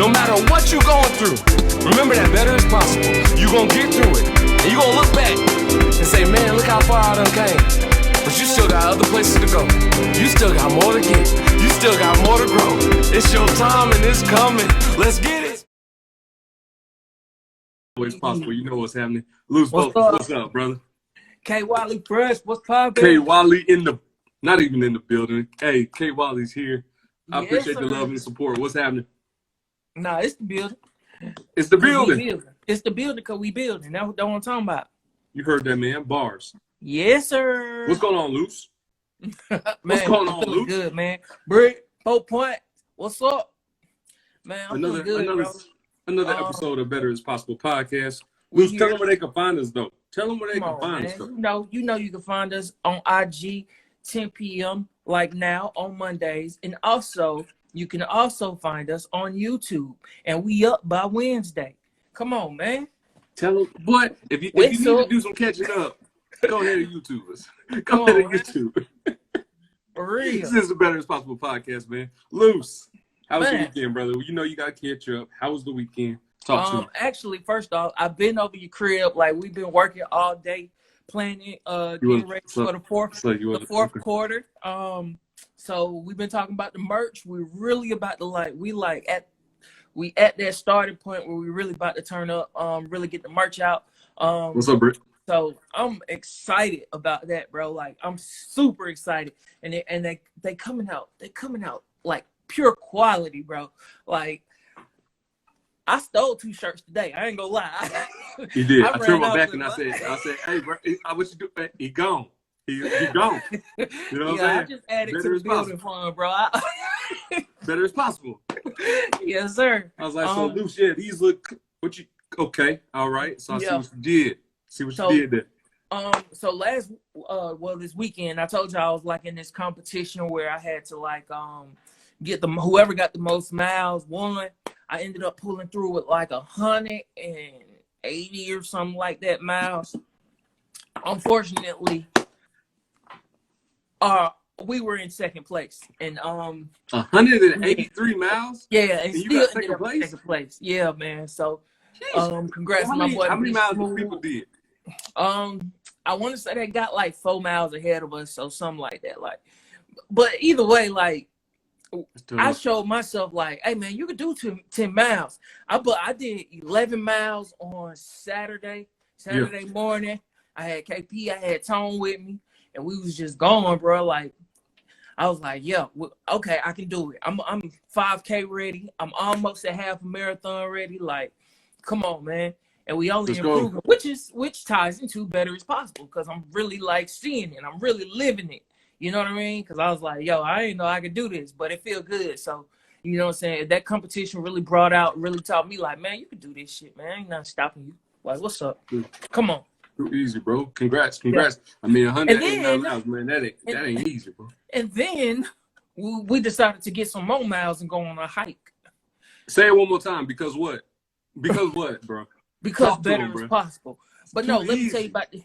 No matter what you're going through, remember that better is possible. You're going to get through it. And you're going to look back and say, man, look how far I done came. But you still got other places to go. You still got more to get. You still got more to grow. It's your time and it's coming. Let's get it. Always possible. You know what's happening. Loose What's Focus, up? what's up, brother? K. Wiley Fresh, what's poppin'? K. Wiley not even in the building. Hey, K. Wiley's here. I Yes, appreciate the sir. love and the support. What's happening? Nah, it's the building. It's the 'Cause we building. building. It's the building because we building. That's what I'm talking about. You heard that, man. Bars. Yes, sir. What's going on, Loose? Man, what's going I'm on, feeling Luke? good, man. Brick, 4 Point, what's up? Man, I'm feeling good, bro. Another episode of Better Is Possible podcast. we Loose, tell here. them where they can find us, though. Tell them where they Come can on, find man. us, though. You know you can find us on IG 10 p.m. like now on Mondays. And also, you can also find us on YouTube. And we up by Wednesday. Come on, man. Tell them what. If you Wait, need so- to do some catching up, go ahead and YouTube us. Come Go ahead on, and YouTube. For real. This is the Better Is Possible podcast, man. Loose. How was the Man. weekend, brother? You know you got to catch up. How was the weekend? Talk to me. Actually, first off, I've been over your crib. Like, we've been working all day, planning, getting ready for the fourth quarter. So we've been talking about the merch. We're really about to we at that starting point where we really about to turn up, really get the merch out. What's up, Britt? So I'm excited about that, bro. Like, I'm super excited, and they coming out. They coming out like pure quality, bro. Like, I stole 2 shirts today. I ain't gonna lie. He did. I ran turned my out back to and I the- said, hey, bro, what you do? He gone. He gone. You know what Yeah, I I'm saying? just added Better to the is building fund, bro. Better Is Possible. Yes, sir. I was like, so Loose, yeah, these look, okay, all right. So I see Yeah. what you did. See what So- you did there. So this weekend, I told you I was like in this competition where I had to like get whoever got the most miles won. I ended up pulling through with like 180 or something like that miles. Unfortunately, we were in second place, and 183 miles? yeah, and And you still got ended second up in place? second place. Yeah, man. So Jeez. congrats How to my many, boy. how many Big miles do Smooth. people did? I want to say they got like 4 miles ahead of us, so something like that. Like, but either way, like, I showed myself like, hey man, you could do 10 miles. I did 11 miles on Saturday morning. I had KP, I had Tone with me, and we was just going, bro. Like, I was like, yeah, okay, I can do it. I'm 5K ready. I'm almost at half a marathon ready. Like, come on, man. And we only Let's go. improving, which ties into Better Is Possible, because I'm really like seeing it. I'm really living it. You know what I mean? Because I was like, yo, I didn't know I could do this, but it feel good. So, you know what I'm saying? That competition really taught me like, man, you can do this shit, man. Ain't nothing stopping you. Like, what's up? Come on. Too easy, bro. Congrats. Yeah. I mean, 189 miles, man. That ain't easy, bro. And then we decided to get some more miles and go on a hike. Say it one more time. Because what? Because what, bro? Because Talk to Better him, Is bro. Possible. But Too no, let me easy. tell you about this.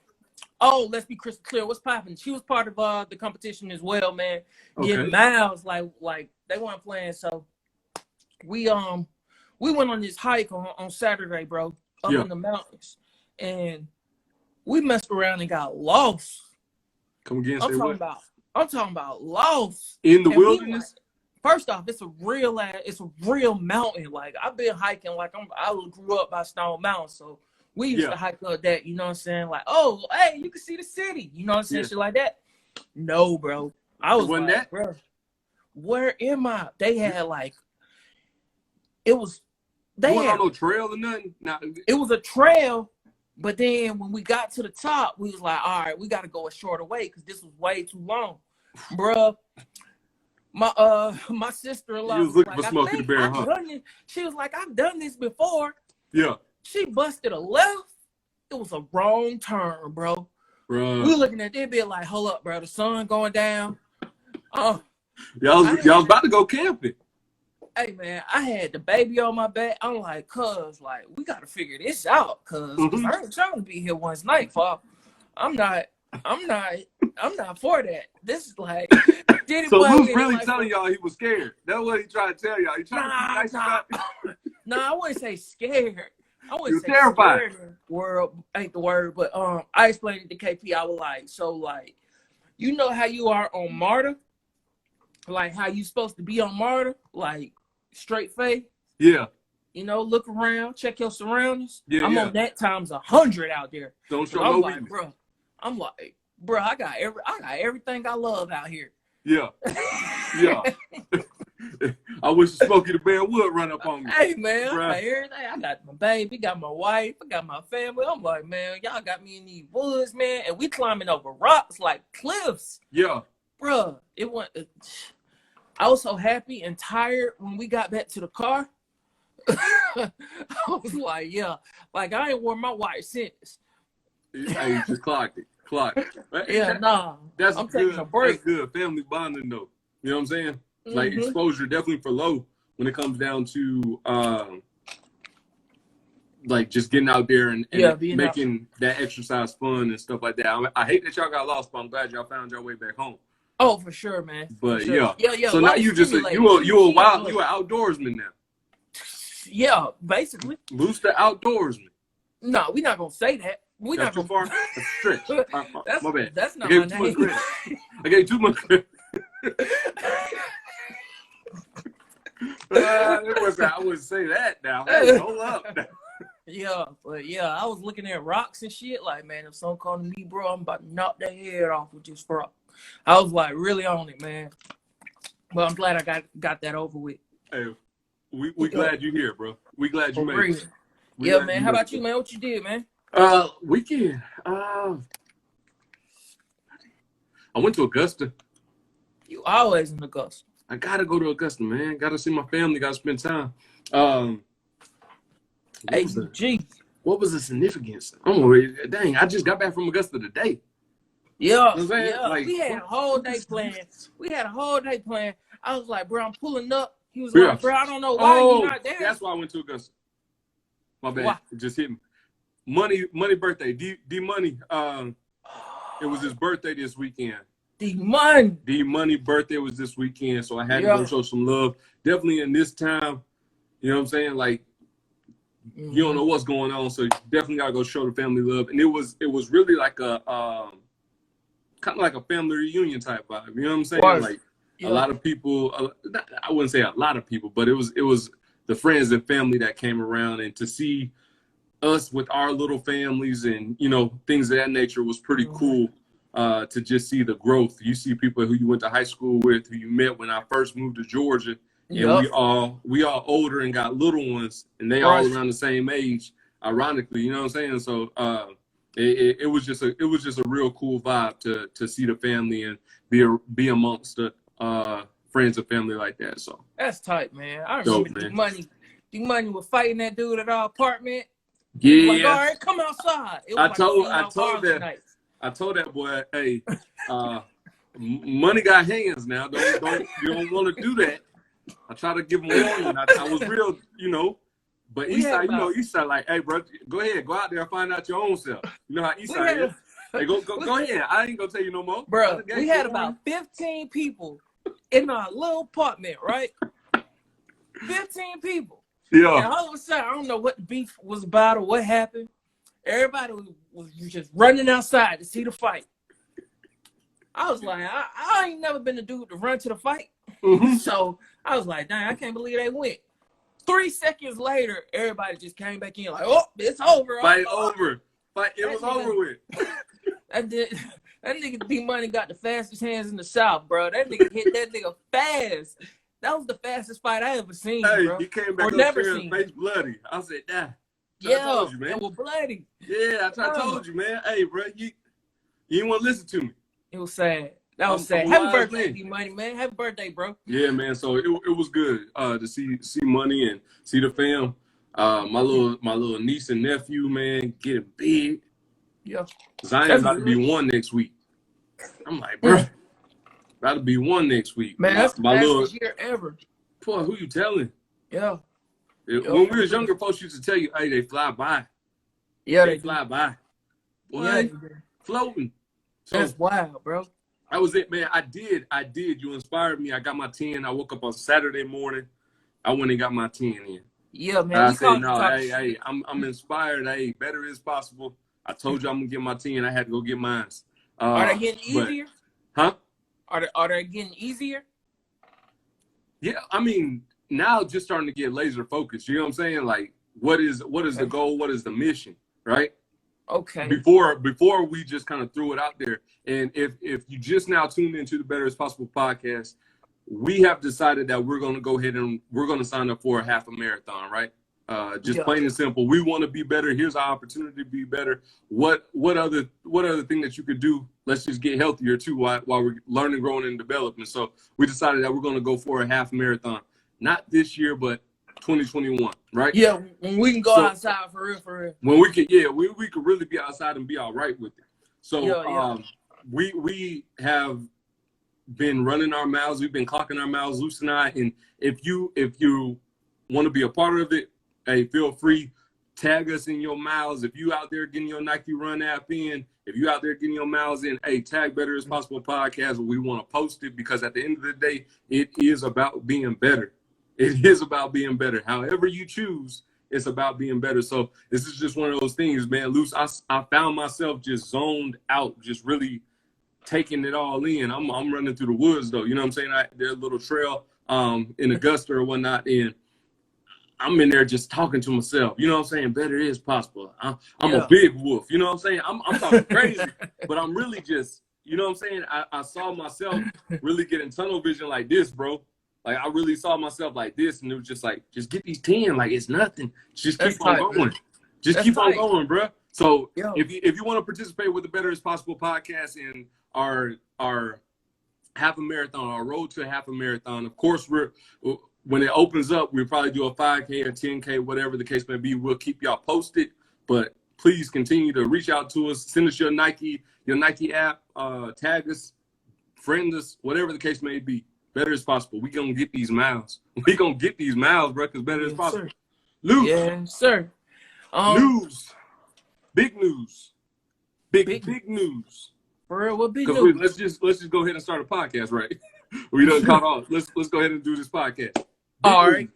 Oh, let's be crystal clear. What's popping? She was part of the competition as well, man. Getting Okay. miles, like they weren't playing. So we went on this hike on Saturday, bro, up Yeah. in the mountains, and we messed around and got lost. Come again. I'm Say talking what? about lost In the And we wilderness? First off, it's a real mountain. Like, I've been hiking, like I grew up by Stone Mountain, so we used to hike up that, you know what I'm saying? Like, oh, hey, you can see the city, you know what I'm saying? Yeah. Shit like that. No, bro. I was Wasn't like, that? bro, where am I? They had like, it was, You weren't on no trail or nothing? Nah. it was a trail, but then when we got to the top, we was like, all right, we got to go a shorter way because this was way too long, bruh. My sister-in-law You was looking like, for Smokey the Bear, I've huh? done this. She was like, I've done this before. Yeah. She busted a left. It was a wrong turn, bro. Bro. We looking at that bit like, hold up, bro. The sun going down. Y'all was about to go camping. Hey, man, I had the baby on my back. I'm like, cuz, like, we got to figure this out, cuz. Mhm. I ain't trying to be here once nightfall. I'm not for that. This is like, So Luke's really telling y'all he was scared. That's what he tried to tell y'all. He tried to be nice about it. No, I wouldn't say scared. I wouldn't say terrified. Scared. Word ain't the word, but I explained it to KP. I was like, so like, you know how you are on MARTA, like how you supposed to be on MARTA, like straight face. Yeah. You know, look around, check your surroundings. Yeah, I'm on that times 100 out there. Don't show I'm no like, weakness. bro. I'm like, bro, I got everything I love out here. Yeah. Yeah. I wish Smokey the Bear would run up on me. Hey, man, Bruh. I got everything. I got my baby, got my wife, I got my family. I'm like, man, y'all got me in these woods, man, and we climbing over rocks like cliffs. Yeah. Bruh, I was so happy and tired when we got back to the car. I was like, yeah, like I ain't wore my white since. Hey, just clocked it. Yeah, nah. That's I'm good. taking a break. That's good. Family bonding though. You know what I'm saying? Like exposure definitely for low when it comes down to like just getting out there and making that exercise fun and stuff like that. I hate that y'all got lost, but I'm glad y'all found your way back home. Oh, for sure, man. But sure. Yeah. So now you a outdoorsman now. Yeah, basically. Loose the outdoorsman. No, we're not gonna say that. We're That's not too far. That's a stretch. My bad. That's not my name. I gave too much credit. I wouldn't say that now. Hey, hold up. Yeah, but yeah, I was looking at rocks and shit. Like, man, if someone called me, bro, I'm about to knock their head off with this rock. I was like, really on it, man. But I'm glad I got that over with. Hey, we glad you're here, bro. We glad you made it. Yeah, man. How about you, man? What you did, man? Weekend. I went to Augusta. You always in Augusta. I gotta go to Augusta, man. Gotta see my family. Gotta spend time. What was the significance? Dang, I just got back from Augusta today. Yeah, you know yeah. Like, we had a whole day planned. I was like, bro, I'm pulling up. He was like, bro, I don't know why you're not there. That's why I went to Augusta. My bad. Why? It just hit me. Money birthday. D Money. It was his birthday this weekend. D Money birthday was this weekend, so I had to go show some love. Definitely in this time, you know what I'm saying? Like, you don't know what's going on, so you definitely gotta go show the family love. And it was really like a kind of like a family reunion type vibe. You know what I'm saying? Like a lot of people. I wouldn't say a lot of people, but it was the friends and family that came around, and to see us with our little families and things of that nature was pretty cool. To just see the growth. You see people who you went to high school with, who you met when I first moved to Georgia, and we all older and got little ones, and they all around the same age. Ironically, you know what I'm saying? So it was just a real cool vibe to see the family and be amongst the friends and family like that. So that's tight, man. I remember D Money was fighting that dude at our apartment. Yeah. Like, all right, come outside. I told that boy, hey, money got hands now. You don't want to do that. I try to give him a warning. I was real, But Eastside, like, hey, bro, go ahead, go out there and find out your own self. You know how Eastside is. Hey, go ahead. I ain't gonna tell you no more. Bro, we had about 15 people in our little apartment, right? 15 people. Yeah. And all of a sudden, I don't know what the beef was about or what happened. Everybody was just running outside to see the fight. I was like, I ain't never been the dude to run to the fight. So I was like, dang, I can't believe they went. 3 seconds later, everybody just came back in like, oh, it's over. Fight over. It was over with. That nigga D Money got the fastest hands in the South, bro. That nigga hit that nigga fast. That was the fastest fight I ever seen, bro. He came back up there and face bloody. I said, nah. I told you, man. It was bloody. Yeah, I told you, man. Hey, bro, you didn't want to listen to me. It was sad. That was sad. Happy birthday, D Money, man. Happy birthday, bro. Yeah, man. So it was good to see Money and see the fam. My little niece and nephew, man, getting big. Yeah. Zion's about to be 1 next week. I'm like, bro, about to be 1 next week. Man, that's the fastest year ever. Boy, who you telling? Yeah. When we was younger, folks used to tell you, hey, they fly by. Yeah, they fly by. What? Yeah, floating. So, that's wild, bro. That was it, man. I did. You inspired me. I got my 10. I woke up on Saturday morning. I went and got my 10 in. Yeah, man. I say no. Hey, I'm inspired. Hey, better is possible. I told you I'm gonna get my 10. I had to go get mine. Are they getting easier? Huh? Are they getting easier? Yeah, I mean, now just starting to get laser focused. You know what I'm saying? Like, what is the goal? What is the mission? Right? Okay. Before we just kind of threw it out there, and if you just now tuned into the Better Is Possible podcast, we have decided that we're going to go ahead and we're going to sign up for a half a marathon, right? Just plain and simple. We want to be better. Here's our opportunity to be better. What other thing that you could do? Let's just get healthier too while we're learning, growing, and developing. So we decided that we're going to go for a half marathon, not this year, but 2021, right? Yeah, when we can go outside for real. When we could, we could really be outside and be all right with it. So we have been running our miles. We've been clocking our miles, Luce and I. And if you want to be a part of it, hey, feel free. Tag us in your miles. If you out there getting your Nike Run app in, if you out there getting your miles in, hey, tag Better Is Possible podcast. We want to post it because at the end of the day, it is about being better. It is about being better. However you choose, it's about being better. So this is just one of those things, man. Luce, I found myself just zoned out, just really taking it all in. I'm running through the woods though. You know what I'm saying? There's a little trail in Augusta or whatnot, and I'm in there just talking to myself. You know what I'm saying? Better is possible. I'm a big wolf. You know what I'm saying? I'm talking crazy, but I'm really just, you know what I'm saying? I saw myself really getting tunnel vision like this, bro. Like, I really saw myself like this, and it was just like, just get these 10. Like, it's nothing. Just keep on going. Just keep on going, bro. So if you want to participate with the Better Is Possible podcast in our half a marathon, our road to a half a marathon, of course, when it opens up, we'll probably do a 5K or 10K, whatever the case may be. We'll keep y'all posted, but please continue to reach out to us. Send us your Nike app, tag us, friend us, whatever the case may be. Better Is Possible. We gonna get these miles. We gonna get these miles, bro, because Better Is Possible. Luce. Yes, sir. News. Big news. Big news. For real, what big news? Let's just go ahead and start a podcast, right? We done caught off. Let's go ahead and do this podcast. All right.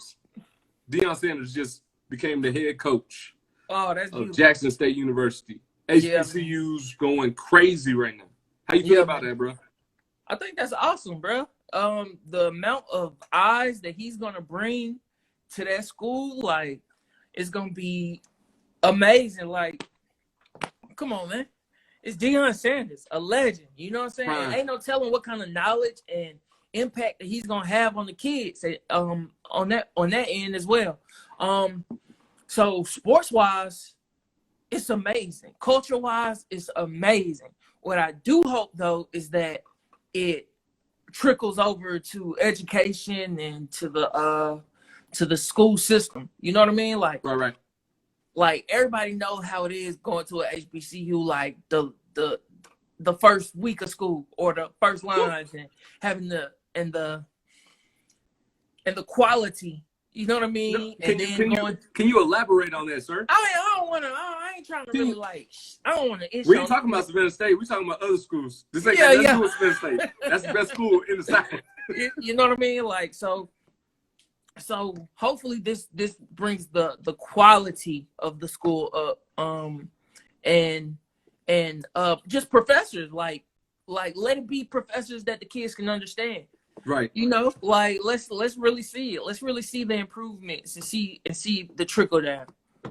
Deion Sanders just became the head coach of Jackson State University. HBCU's going crazy right now. How you feel about that, bro? I think that's awesome, bro. The amount of eyes that he's gonna bring to that school, like, it's gonna be amazing. Like, come on, man. It's Deion Sanders, a legend. You know what I'm saying? Right. Ain't no telling what kind of knowledge and impact that he's gonna have on the kids. On that end as well. So sports wise, it's amazing. Culture wise, it's amazing. What I do hope though is that it trickles over to education and to the school system. You know what I mean? Like, right. Like, everybody knows how it is going to a HBCU, like the first week of school or the first lines, and having the quality. You know what I mean? No, can you elaborate on that, sir? I ain't trying to really I don't want to. We ain't talking about Savannah State. We talking about other schools. This ain't got nothing to do with Savannah State. That's the best school in the South. You know what I mean? Like, so hopefully this brings the quality of the school up, and just professors, like let it be professors that the kids can understand. Right. You know, like let's really see it. Let's really see the improvements and see the trickle down.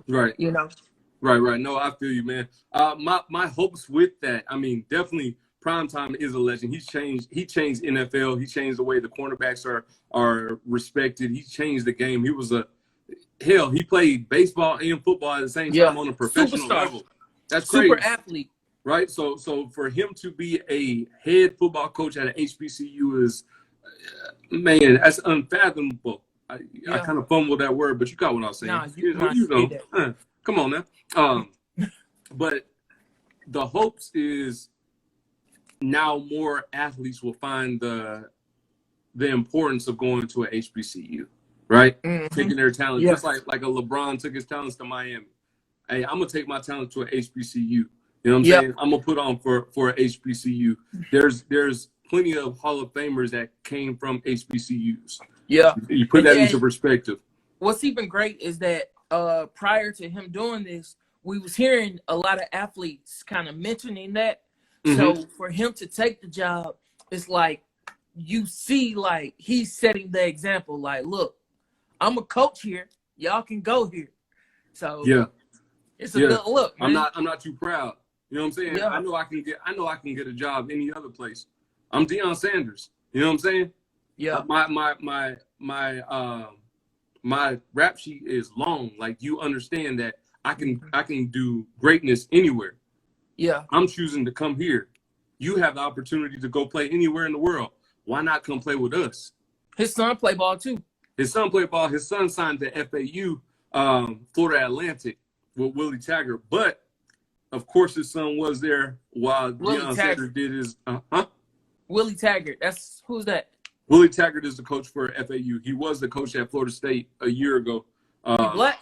Right. You know. Right. No, I feel you, man. My hopes with that, I mean, definitely Primetime is a legend. He changed NFL. He changed the way the cornerbacks are respected. He changed the game. He played baseball and football at the same time on a professional level. That's crazy. Super athlete. Right? So for him to be a head football coach at an HBCU is, man, that's unfathomable. I kind of fumbled that word, but you got what I was saying. You know. Come on now. But the hopes is now more athletes will find the importance of going to a HBCU, right? Mm-hmm. Taking their talent, just like a LeBron took his talents to Miami. Hey, I'm gonna take my talent to a HBCU. You know what I'm saying? I'm gonna put on for a HBCU. There's plenty of Hall of Famers that came from HBCUs. Yeah, you put that into perspective. what's even great is that prior to him doing this, we was hearing a lot of athletes kind of mentioning that. So for him to take the job, it's like you see, like he's setting the example. Like, look, I'm a coach here. Y'all can go here. So yeah, it's a good look. Man. I'm not too proud. You know what I'm saying? Yeah. I know I can get a job any other place. I'm Deion Sanders. You know what I'm saying? Yeah. My rap sheet is long. Like, you understand that I can do greatness anywhere. Yeah. I'm choosing to come here. You have the opportunity to go play anywhere in the world. Why not come play with us? His son play ball too. His son played ball. His son signed to FAU, Florida Atlantic, with Willie Taggart. But of course, his son was there while Deion Sanders did his. Willie Taggart. Who's that? Willie Taggart is the coach for FAU. He was the coach at Florida State a year ago. He black?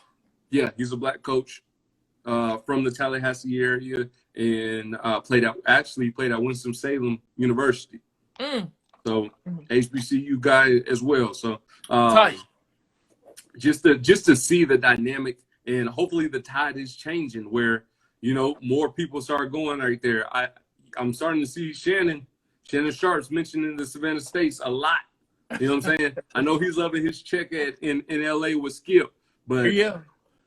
Yeah, he's a black coach from the Tallahassee area, and played at Winston-Salem University. So HBCU guy as well. So just to see the dynamic, and hopefully the tide is changing where, you know, more people start going right there. I'm starting to see Shannon Sharp's mentioning the Savannah States a lot. You know what I'm saying? I know he's loving his check in LA with Skip, but yeah,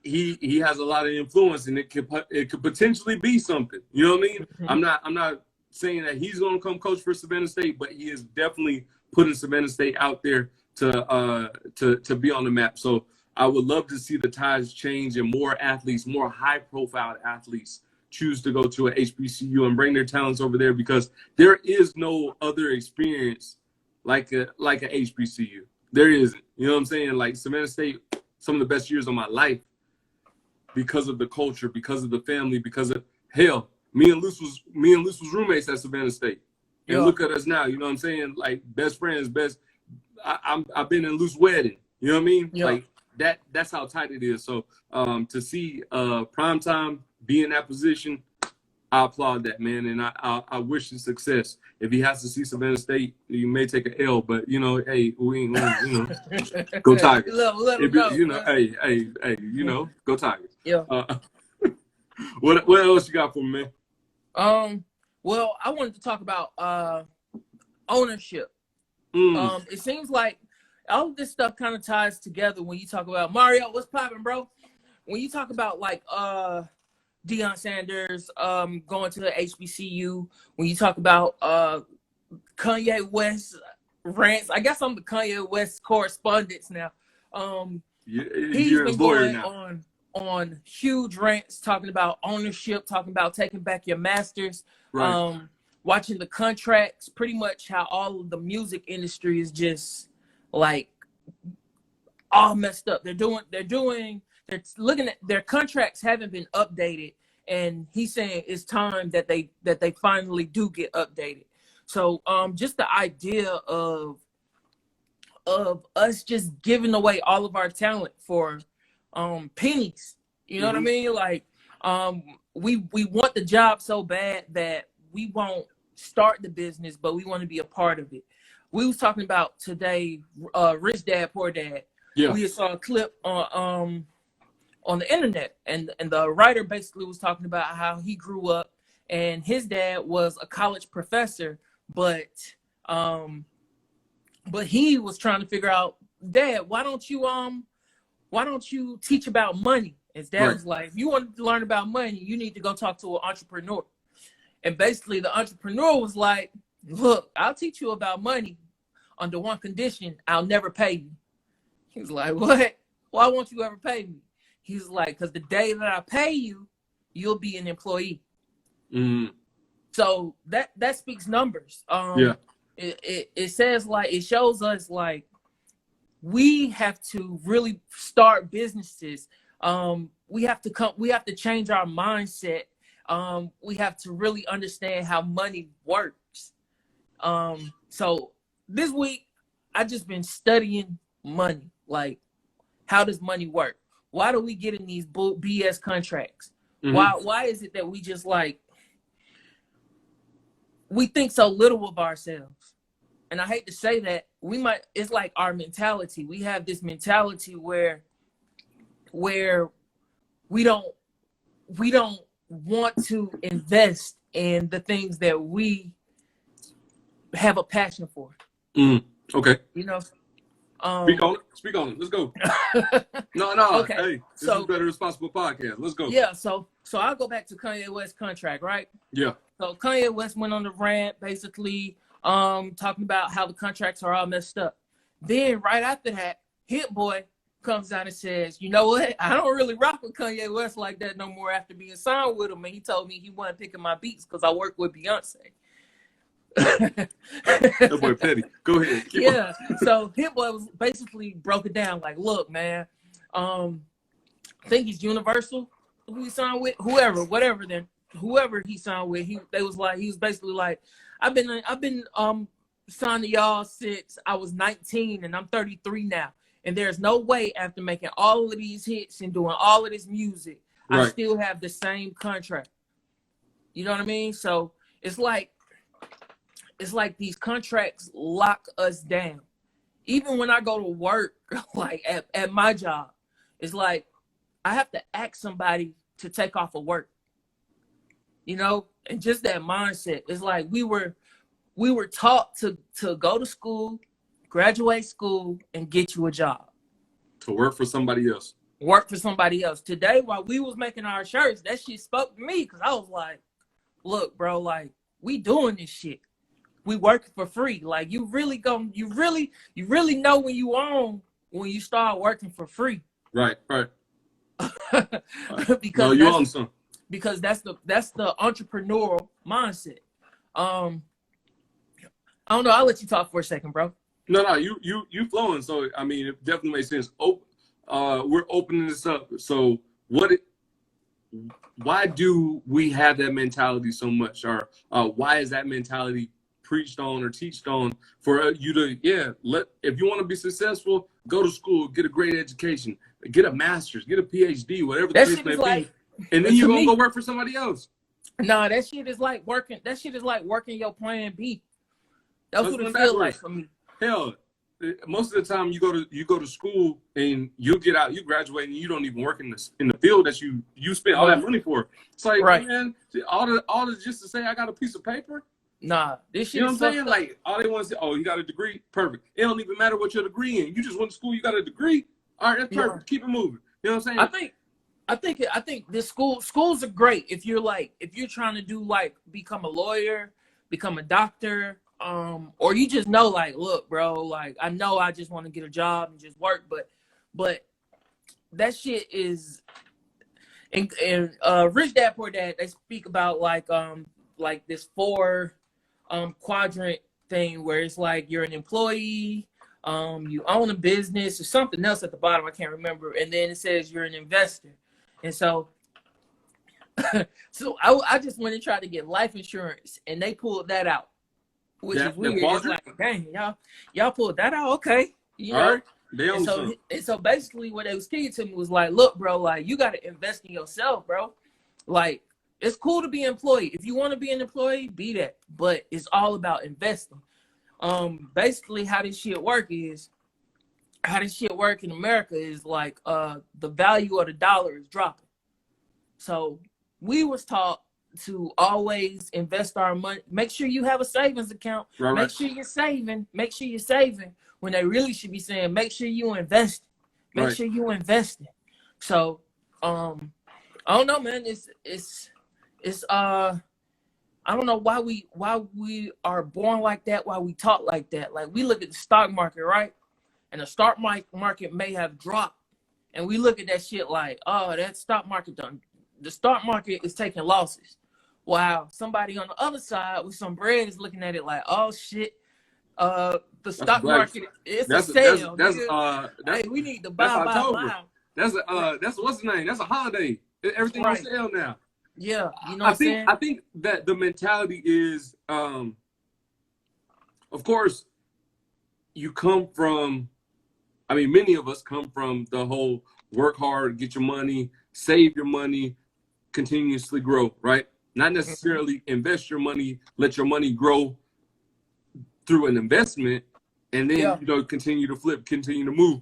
he has a lot of influence, and it could potentially be something. You know what I mean? I'm not saying that he's going to come coach for Savannah State, but he is definitely putting Savannah State out there to be on the map. So I would love to see the tides change and more athletes, more high-profile athletes, choose to go to a HBCU and bring their talents over there, because there is no other experience like a HBCU. There isn't. You know what I'm saying? Like Savannah State, some of the best years of my life because of the culture, because of the family, because of hell. Me and Luce was roommates at Savannah State. And look at us now. You know what I'm saying? Like best friends, I've been in Luce's wedding. You know what I mean? Yeah. Like that's how tight it is. So to see Primetime be in that position, I applaud that, man, and I wish him success. If he has to see Savannah State, he may take an L, but you know, hey, we ain't, you know, go Tigers. Let him go, you know, hey, you know, go Tigers. Yeah. What else you got for me, man? Well, I wanted to talk about ownership. It seems like all of this stuff kind of ties together when you talk about Mario. What's poppin', bro? When you talk about like Deion Sanders going to the HBCU, when you talk about Kanye West rants, I guess I'm the Kanye West correspondent now. He's been going on huge rants talking about ownership, talking about taking back your masters, right. Watching the contracts, pretty much how all of the music industry is just like all messed up. They're looking at their contracts haven't been updated, and he's saying it's time that they finally do get updated. So just the idea of us just giving away all of our talent for pennies, you know what I mean? Like we want the job so bad that we won't start the business, but we want to be a part of it. We was talking about today, Rich Dad Poor Dad. Yeah. We saw a clip on the internet, and the writer basically was talking about how he grew up and his dad was a college professor, but he was trying to figure out, Dad, why don't you teach about money? His dad was like, if you want to learn about money, you need to go talk to an entrepreneur. And basically the entrepreneur was like, look, I'll teach you about money under one condition: I'll never pay you. He was like, what? Why won't you ever pay me? He's like, because the day that I pay you, you'll be an employee. So that speaks numbers. It says, like, it shows us like we have to really start businesses. We have to change our mindset. We have to really understand how money works. So this week I just been studying money. Like, how does money work? Why do we get in these BS contracts? Why is it that we just like, we think so little of ourselves? And I hate to say that, it's like our mentality. We have this mentality where where we don't want to invest in the things that we have a passion for. Okay. You know. Speak on it. Let's go. No. Okay. Hey, this is Better Responsible Podcast. Let's go. Yeah. So I'll go back to Kanye West's contract, right? Yeah. So Kanye West went on the rant, basically talking about how the contracts are all messed up. Then right after that, Hit Boy comes out and says, you know what? I don't really rock with Kanye West like that no more after being signed with him. And he told me he wasn't picking my beats because I work with Beyonce. That boy petty. Go ahead. Yeah. So Hit Boy was basically broke it down like, look, man, I think he's Universal. Who he signed with, whoever he signed with, he was basically like, I've been signed to y'all since I was 19 and I'm 33 now. And there's no way after making all of these hits and doing all of this music, right, I still have the same contract. You know what I mean? So it's like these contracts lock us down. Even when I go to work, like at my job, it's like I have to ask somebody to take off of work. You know, and just that mindset. It's like we were taught to go to school, graduate school, and get you a job. To work for somebody else. Work for somebody else. Today, while we was making our shirts, that shit spoke to me because I was like, look, bro, like, we doing this shit. We working for free. Like, you really know when you own when you start working for free. Right. Because no, you own some. Because that's the entrepreneurial mindset. I don't know. I'll let you talk for a second, bro. No, you flowing. So I mean, it definitely makes sense. We're opening this up. So why do we have that mentality so much, or why is that mentality preached on or teached on for you to if you want to be successful, go to school, get a great education, get a master's, get a PhD, whatever the case may be, and then you're gonna go work for somebody else. Nah, that shit is like working. That shit is like working your plan B. That's what it feels like for me. Hell, most of the time you go to school and you get out, you graduate, and you don't even work in the field that you spent all that money for. It's like, right, man, all this just to say I got a piece of paper. Nah, this shit. You know what I'm saying? Like, all they want to say, oh, you got a degree, perfect. It don't even matter what your degree in. You just went to school, you got a degree. All right, that's perfect. Yeah. Keep it moving. You know what I'm saying? I think this schools are great if you're trying to do like become a lawyer, become a doctor. Or you just know, like, look, bro, like, I know I just want to get a job and just work, but that shit is, and Rich Dad Poor Dad, they speak about like this 4 quadrant thing where it's like you're an employee, you own a business or something else at the bottom, I can't remember, and then it says you're an investor, and so I just went and tried to get life insurance, and they pulled that out. Which is weird. It's like, dang, y'all pulled that out, okay? You know. Right. And so basically, what they was teaching to me was like, look, bro, like you got to invest in yourself, bro. Like it's cool to be an employee. If you want to be an employee, be that. But it's all about investing. Basically, how this shit work in America is like the value of the dollar is dropping. So we was taught to always invest our money. Make sure you have a savings account. Right. Make sure you're saving. When they really should be saying, make sure you invest. Make sure you investing. So, I don't know, man. It's I don't know why we are born like that. Why we talk like that. Like we look at the stock market, right? And the stock market may have dropped, and we look at that shit like, oh, that stock market done. The stock market is taking losses. Wow, somebody on the other side with some bread is looking at it like, oh shit, the stock market is a sale. Hey, we need to buy. That's what's the name? That's a holiday. Everything on sale now. Yeah, you know what I'm saying? I think that the mentality is, of course, many of us come from the whole work hard, get your money, save your money, continuously grow, right? Not necessarily invest your money, let your money grow through an investment, and then continue to flip, continue to move.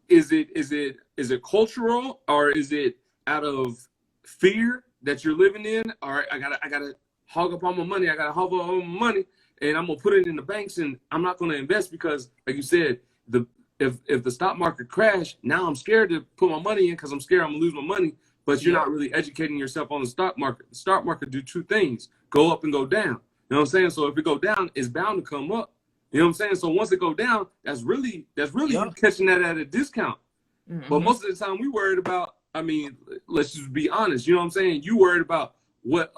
is it cultural, or is it out of fear that you're living in? All right, I gotta hog up all my money. I gotta hog up all my money, and I'm gonna put it in the banks, and I'm not gonna invest because, like you said, if the stock market crash, now I'm scared to put my money in because I'm scared I'm gonna lose my money. But you're not really educating yourself on the stock market. The stock market do two things: go up and go down. You know what I'm saying? So if it go down, it's bound to come up. You know what I'm saying? So once it go down, that's really you catching that at a discount. Mm-hmm. But most of the time we worried about, I mean, let's just be honest, you know what I'm saying? You worried about what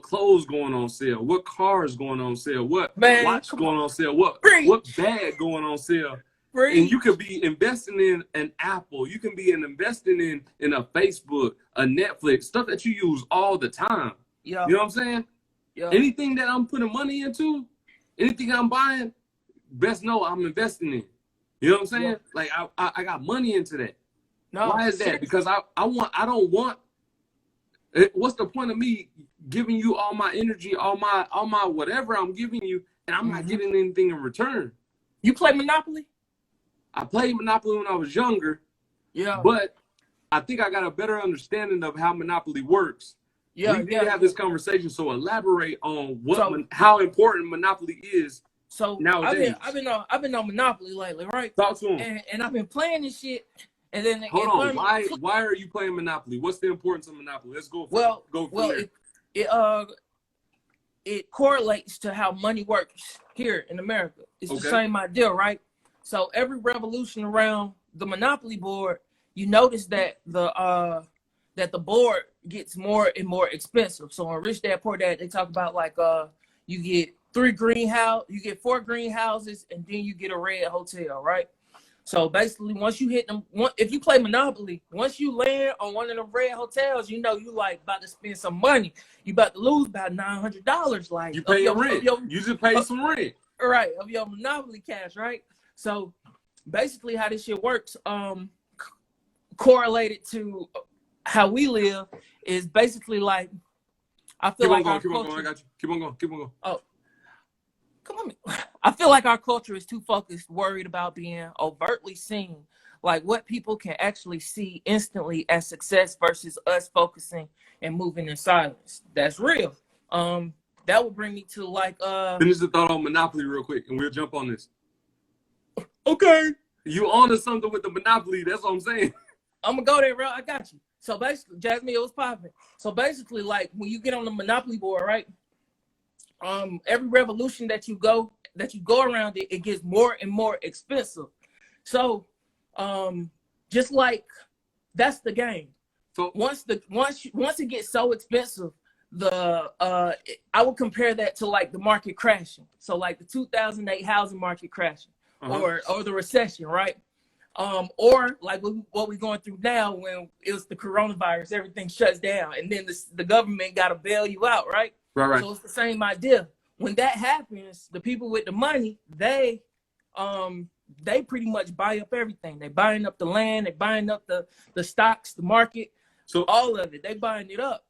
clothes going on sale, what cars going on sale, what watch going on sale, what bag going on sale. And you could be investing in an Apple, you can be investing in a Facebook, a Netflix, stuff that you use all the time. Yeah. You know what I'm saying? Yeah. Anything that I'm putting money into, anything I'm buying, best know I'm investing in. You know what I'm saying? Yeah. Like I got money into that. No, why is that? Because I don't want. What's the point of me giving you all my energy, all my whatever I'm giving you, and I'm not getting anything in return? You play Monopoly? I played Monopoly when I was younger. Yeah. But I think I got a better understanding of how Monopoly works. Yeah. We did have this conversation, so elaborate on how important Monopoly is. So nowadays. I've been on Monopoly lately, right? Talk to him. And I've been playing this shit. And then hold on, why are you playing Monopoly? What's the importance of Monopoly? Let's go. It correlates to how money works here in America. It's the same idea, right? So every revolution around the Monopoly board, you notice that the board gets more and more expensive. So on Rich Dad Poor Dad, they talk about like you get 4 greenhouses, and then you get a red hotel, right? So basically, once you hit them, if you play Monopoly, once you land on one of the red hotels, you know you like about to spend some money. You about to lose about $900. Like you pay your rent. You just pay some rent, right? Of your Monopoly cash, right? So basically, how this shit works, correlated to how we live, is basically like I feel like keep on going. I got you. Keep on going. Oh. Come on. I feel like our culture is too focused, worried about being overtly seen, like what people can actually see instantly as success versus us focusing and moving in silence. That's real. That would bring me to like finish the thought on Monopoly real quick, and we'll jump on this. Okay. You onto something with the Monopoly. That's what I'm saying. I'm gonna go there, bro. I got you. So basically, Jasmine, it was popping. So basically, like when you get on the Monopoly board, right? Every revolution that you go around it gets more and more expensive. So just like that's the game. So once it gets so expensive, I would compare that to like the market crashing. So like the 2008 housing market crashing, or the recession, right? Or like what we're going through now, when it was the coronavirus, everything shuts down, and then the government got to bail you out, right? Right. So it's the same idea. When that happens, the people with the money, they pretty much buy up everything. They buying up the land, they buying up the stocks, the market, so all of it. They buying it up.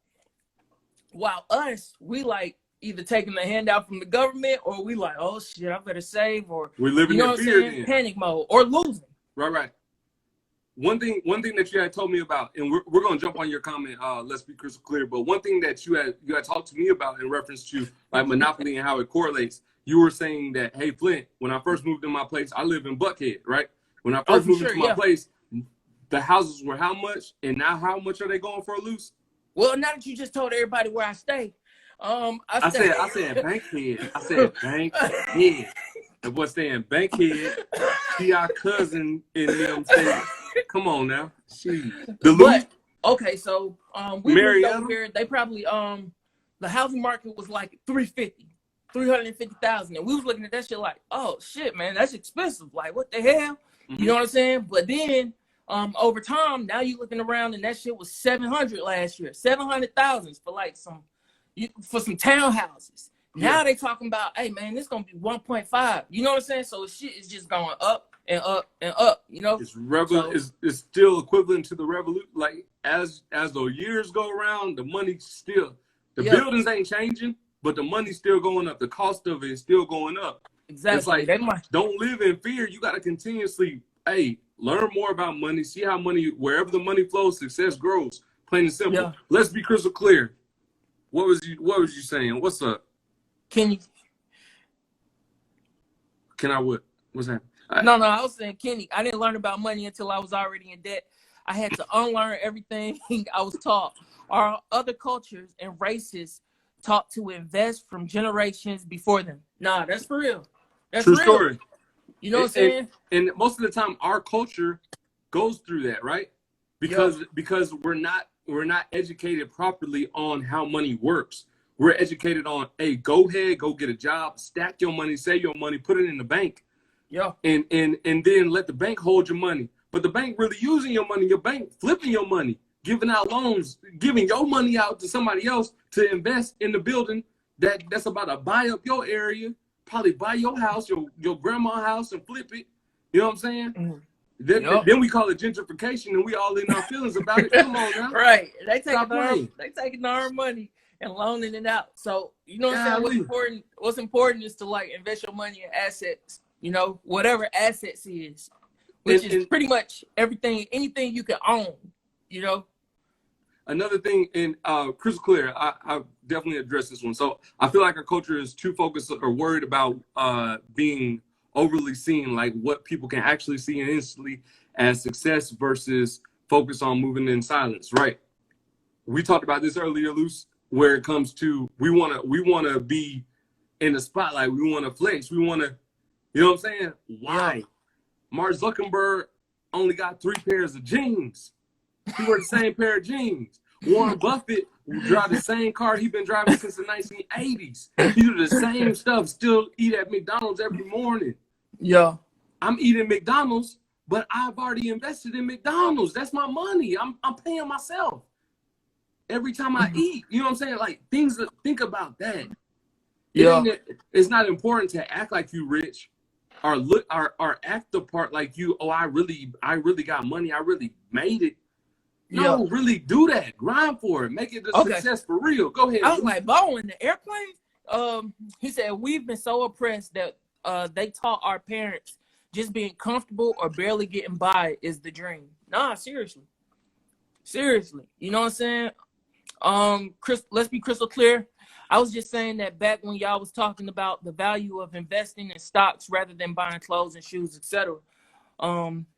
While us, we like either taking the handout from the government, or we like, oh shit, I better save, or we're living in fear, panic mode, or losing. Right. One thing that you had told me about, and we're gonna jump on your comment. Let's be crystal clear. But one thing that you had talked to me about in reference to like Monopoly and how it correlates. You were saying that, hey Flint, when I first moved in my place, I live in Buckhead, right? When I first moved into my place, the houses were how much, and now how much are they going for a loose? Well, now that you just told everybody where I stay, I said Bankhead. I said Bankhead. And what's saying Bankhead? See our cousin in them saying. Come on now. Okay, so we moved over here. They probably the housing market was like 350,000, and we was looking at that shit like, oh shit, man, that's expensive. Like, what the hell? You know what I'm saying? But then over time, now you looking around, and that shit was 700 last year, 700,000 for like some townhouses. Now they talking about, hey man, this gonna be 1.5. You know what I'm saying? So shit is just going up and up and up, you know. It's still equivalent to the revolution. Like as the years go around, the money still, buildings ain't changing, but the money's still going up. The cost of it is still going up. Exactly. It's like don't live in fear. You got to continuously. hey, learn more about money. See how money, wherever the money flows, success grows. Plain and simple. Yeah. Let's be crystal clear. What was you saying? What's up? Kenny. Can I what? What's that? No, I was saying, Kenny, I didn't learn about money until I was already in debt. I had to unlearn everything I was taught. Our other cultures and races taught to invest from generations before them. Nah, that's for real. That's True real. story. You know what I'm saying? And most of the time, our culture goes through that, right? Because we're not educated properly on how money works. We're educated on, hey, go ahead, go get a job, stack your money, save your money, put it in the bank. Yeah. And then let the bank hold your money. But the bank really using your money, your bank flipping your money, giving out loans, giving your money out to somebody else to invest in the building that's about to buy up your area, probably buy your house, your grandma's house, and flip it. You know what I'm saying? Mm-hmm. Then we call it gentrification, and we all in our feelings about it. Come on now. Right. They taking our money and loaning it out. So you know what I'm saying? What's important is to like invest your money in assets, you know, whatever assets is. Which is pretty much anything you can own, you know. Another thing, and crystal clear, I definitely addressed this one. So I feel like our culture is too focused or worried about being overly seen, like what people can actually see instantly as success versus focus on moving in silence, right? We talked about this earlier, Luce, where it comes to we wanna be in the spotlight, we wanna flex, we wanna, you know what I'm saying? Why? Yeah. Mark Zuckerberg only got 3 pairs of jeans. He wear the same pair of jeans. Warren Buffett drive the same car he's been driving since the 1980s. He do the same stuff, still eat at McDonald's every morning. Yeah. I'm eating McDonald's, but I've already invested in McDonald's. That's my money. I'm paying myself every time I eat. You know what I'm saying? Like things that think about that. Yeah. It's not important to act like you rich. Or act the part like you, I really got money, I really made it. No, really do that. Grind for it. Make it a success for real. Go ahead. I was like, Bo, in the airplane, he said, we've been so oppressed that they taught our parents just being comfortable or barely getting by is the dream. Nah, seriously. You know what I'm saying? Let's be crystal clear. I was just saying that back when y'all was talking about the value of investing in stocks rather than buying clothes and shoes, etc.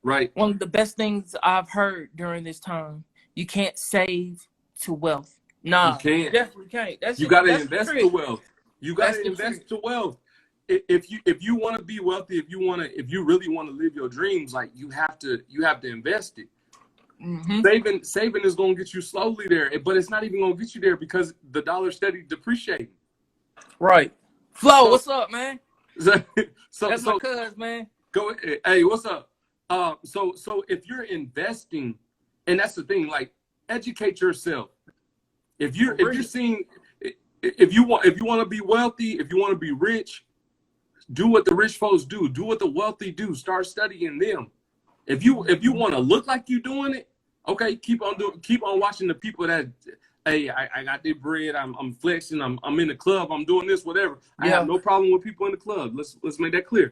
Right. One of the best things I've heard during this time, you can't save to wealth. Nah, you can't. You definitely can't. You got to invest to wealth. You got to invest to wealth. If you want to be wealthy, if you really want to live your dreams, like you have to invest it. Mm-hmm. Saving is going to get you slowly there, but it's not even going to get you there because the dollar steady depreciating. Right. Flo, what's up, man? So that's my cuz, man. Go ahead. Hey, what's up? So if you're investing, and that's the thing, like educate yourself. If you want to be wealthy, if you want to be rich, do what the rich folks do. Do what the wealthy do. Start studying them. If you want to look like you're doing it, okay, keep on watching the people that, hey, I got this bread, I'm flexing, I'm in the club, I'm doing this, whatever. I have no problem with people in the club. Let's make that clear.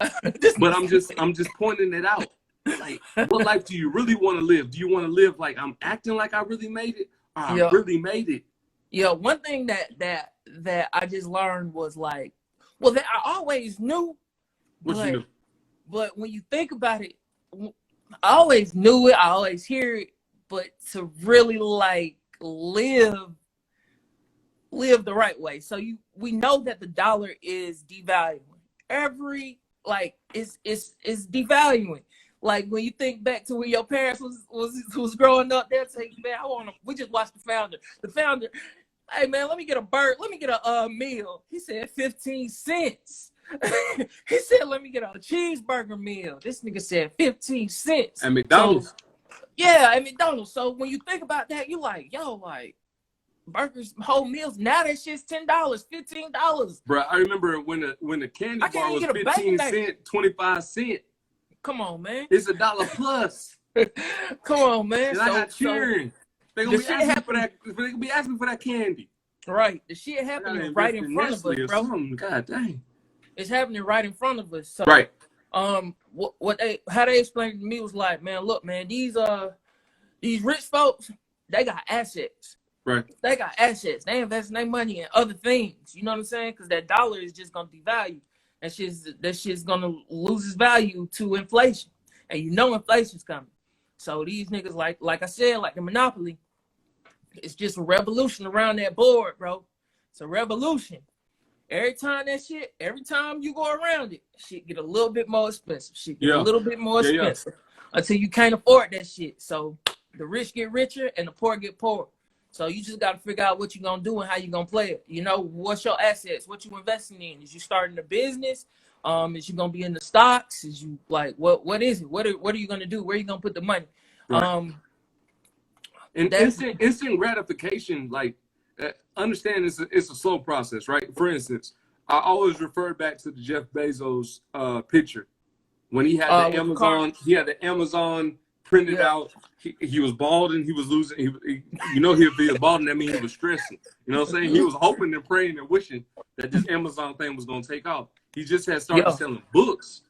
But I'm just pointing it out. Like, what life do you really want to live? Do you want to live like I'm acting like I really made it? Or I really made it? Yeah, one thing that I just learned was like, well, that I always knew. What you knew? But when you think about it, I always knew it, I always hear it, but to really like live the right way. So we know that the dollar is devaluing. It's devaluing. Like when you think back to when your parents was growing up, they'll say, man, we just watched The Founder. The Founder, hey man, let me get a meal. He said 15 cents. He said, let me get a cheeseburger meal. This nigga said 15 cents. At McDonald's. So, at McDonald's. So when you think about that, you like, like burgers, whole meals. Now that shit's $10, $15. Bro, I remember when the candy bar was 15 cents, 25 cents. Come on, man. It's $1 plus. Come on, man. And I got cheering. They're gonna be asking for that candy. Right. The shit happening right in front of us, bro. God dang. It's happening right in front of us. So, right. How they explained it to me was like, man, look, man, these rich folks, they got assets. Right. They got assets. They invest their money in other things. You know what I'm saying? Because that dollar is just gonna devalue. That shit's gonna lose its value to inflation. And you know inflation's coming. So these niggas, like I said, like the monopoly, it's just a revolution around that board, bro. It's a revolution. Every time you go around it, shit get a little bit more expensive. Shit get a little bit more expensive until you can't afford that shit. So the rich get richer and the poor get poorer. So you just got to figure out what you're going to do and how you're going to play it. You know, what's your assets? What you investing in? Is you starting a business? Is you going to be in the stocks? Is you like, what is it? What are you going to do? Where are you going to put the money? Right. And instant gratification, like, understand it's a slow process, right? For instance, I always refer back to the Jeff Bezos picture when he had the Amazon. He had the Amazon printed out. He was bald and he was losing. If he was bald, that means he was stressing. You know what I'm saying? He was hoping and praying and wishing that this Amazon thing was going to take off. He just had started selling books.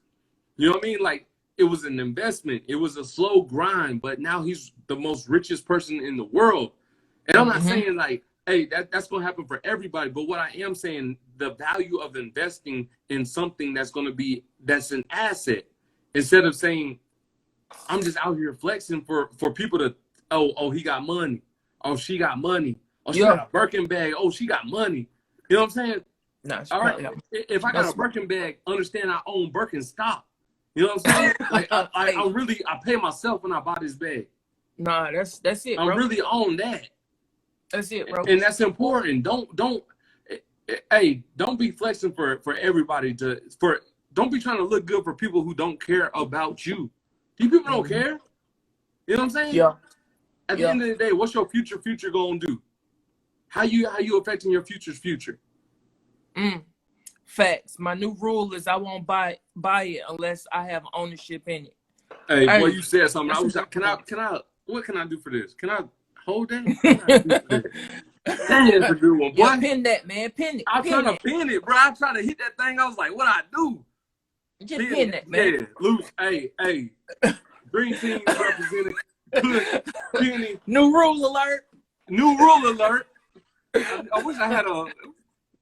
You know what I mean? Like, it was an investment. It was a slow grind, but now he's the most richest person in the world. And I'm not saying like, hey, that's going to happen for everybody. But what I am saying, the value of investing in something that's an asset, instead of saying, I'm just out here flexing for people to, oh, he got money. Oh, she got money. Oh, she got a Birkin bag. Oh, she got money. You know what I'm saying? No, all right. If I got a Birkin bag, understand I own Birkin stock. You know what I'm saying? Like, I pay myself when I buy this bag. Nah, that's it, bro. I really own that. That's it, bro. And that's important. Don't be flexing for everybody don't be trying to look good for people who don't care about you. These people don't care. You know what I'm saying? Yeah. At the end of the day, what's your future gonna do? How you affecting your future's future? Facts. My new rule is I won't buy it unless I have ownership in it. Hey, boy, you said something. What can I do for this? Can I hold that? That's a good one, boy. Yeah, pin that, man. Pin it. I'm trying to pin it, bro. I'm trying to hit that thing. I was like, what I do? Just pin that, man. Yeah, loose. Hey. Green team represented. Penny. New rule alert. I wish I had a.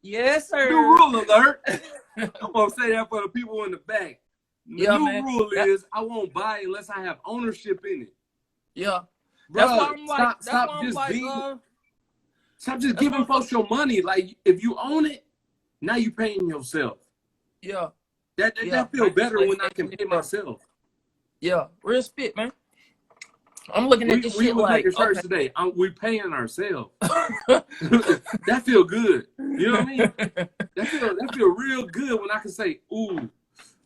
Yes, sir. New rule alert. I'm gonna say that for the people in the back. The new rule is I won't buy it unless I have ownership in it. Yeah. Bro, stop just giving folks your money. Like, if you own it, now you paying yourself. Yeah. That feel better when I can pay myself. Yeah. Real spit, man. I'm looking at this shit like, your shirts today. We paying ourselves. That feel good. You know what I mean? That feel real good when I can say, ooh,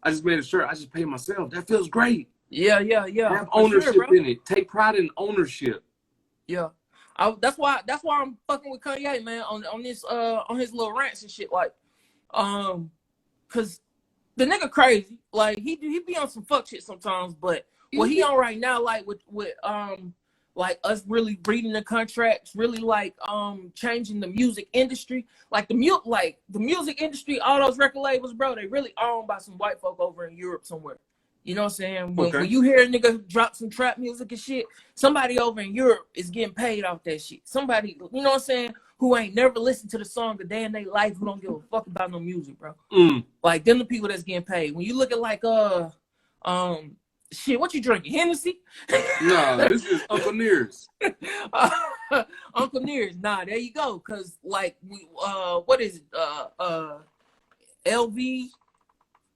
I just made a shirt. I just paid myself. That feels great. Yeah. Have ownership in it. Take pride in ownership. Yeah. That's why I'm fucking with Kanye, man, on his little rants and shit, like, cause the nigga crazy. Like, he be on some fuck shit sometimes, but what he on right now, like with like us really reading the contracts, really like changing the music industry, like the music industry, all those record labels, bro, they really owned by some white folk over in Europe somewhere. You know what I'm saying? When you hear a nigga drop some trap music and shit, somebody over in Europe is getting paid off that shit. Somebody, you know what I'm saying, who ain't never listened to the song a day in their life, who don't give a fuck about no music, bro. Like, them the people that's getting paid. When you look at like shit, what you drinking? Hennessy? Nah, this is Uncle Nears. Uncle Nears. Nah, there you go. Cause like what is it? LV,